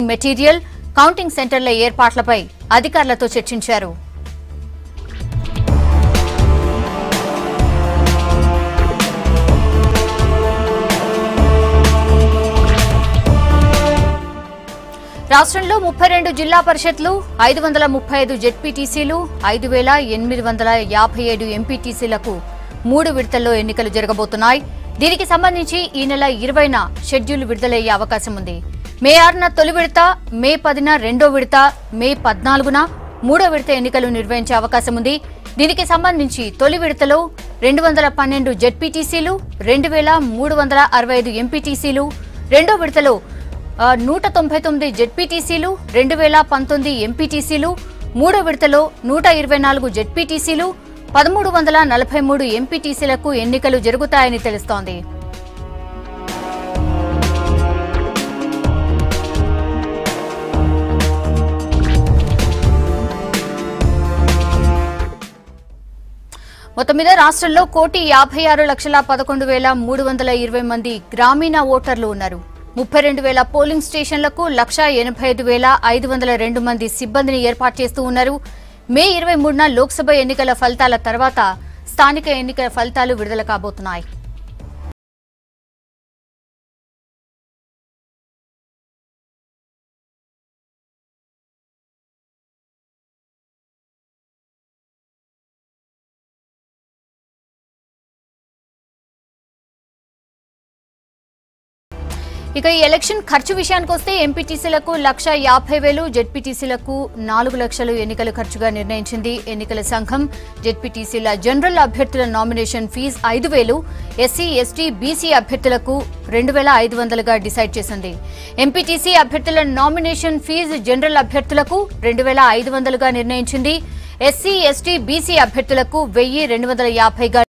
Material counting సెంటర్ల ఏర్పాట్లపై అధికారులతో చర్చించారు. రాష్ట్రంలో 32 జిల్లా పరిషత్లు, 535 జెడ్పీటీసీలు, 5857 ఎంపీటీసీలకు 3 విడతల్లో ఎన్నికలు జరగబోతున్నాయి. దీనికి సంబంధించి ఈ నెల 20న షెడ్యూల్ విడుదలయ్యే అవకాశం ఉంది. మే 6న తొలి విడత, మే 10న రెండో విడత, మే 14న మూడో విడత ఎన్నికలు నిర్వహించే అవకాశం ఉంది. దీనికి సంబంధించి తొలి విడతలో 212 జెడ్పీటీసీలు, 2365 ఎంపీటీసీలు, రెండో విడతలో 199 జెడ్పీటీసీలు, 2019 ఎంపీటీసీలు, మూడో విడతలో 124 జెడ్పీటీసీలు, 1343 ఎంపీటీసీలకు ఎన్నికలు జరుగుతాయని తెలుస్తోంది. మొత్తం మీద రాష్ట్రంలో 1,56,11,320 మంది గ్రామీణ ఓటర్లు ఉన్నారు. 32,000 పోలింగ్ స్టేషన్లకు 185,502 మంది సిబ్బందిని ఏర్పాటు చేస్తూ ఉన్నారు. మే 23న లోక్సభ ఎన్నికల ఫలితాల తర్వాత స్థానిక ఎన్నికల ఫలితాలు విడుదల కాబోతున్నాయి. ఇక ఈ ఎలక్షన్ ఖర్చు విషయానికి వస్తే ఎంపీటీసీలకు 1,50,000, జెడ్పీటీసీలకు 4 లక్షలు ఎన్నికల ఖర్చుగా నిర్ణయించింది ఎన్నికల సంఘం. జెడ్పీటీసీల జనరల్ అభ్యర్థుల nomination fee 5,000, SC, ST, BC అభ్యర్థులకు 2,500గా డిసైడ్ చేసింది. ఎంపీటీసీ అభ్యర్థుల నామినేషన్ ఫీజు జనరల్ అభ్యర్థులకు 2,500గా నిర్ణయించింది. ఎస్సీ, ఎస్టీ, బీసీ అభ్యర్థులకు 1,250గా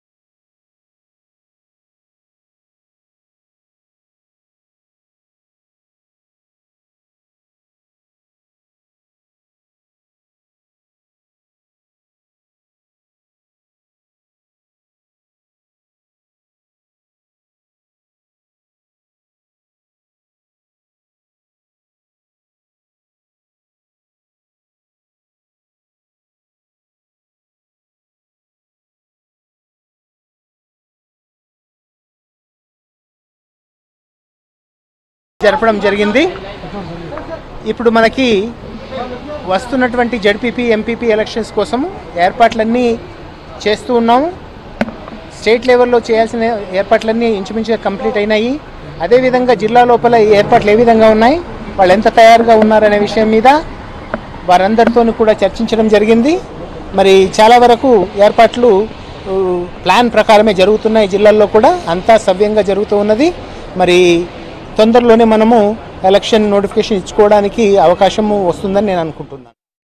జరపడం జరిగింది. ఇప్పుడు మనకి వస్తున్నటువంటి జెడ్పీపీ, ఎంపీపీ ఎలక్షన్స్ కోసం ఏర్పాట్లన్నీ చేస్తూ ఉన్నాము. స్టేట్ లెవెల్లో చేయాల్సిన ఏర్పాట్లన్నీ ఇంచుమించుగా కంప్లీట్ అయినాయి. అదేవిధంగా జిల్లా లోపల ఈ ఏర్పాట్లు ఏ విధంగా ఉన్నాయి, వాళ్ళు ఎంత తయారుగా ఉన్నారనే విషయం మీద వారందరితో కూడా చర్చించడం జరిగింది. మరి చాలా వరకు ఏర్పాట్లు ప్లాన్ ప్రకారమే జరుగుతున్నాయి. జిల్లాల్లో కూడా అంతా సవ్యంగా జరుగుతూ ఉన్నది. మరి తొందరలోనే మనము ఎలక్షన్ నోటిఫికేషన్ ఇచ్చుకోవడానికి అవకాశం వస్తుందని నేను అనుకుంటున్నాను.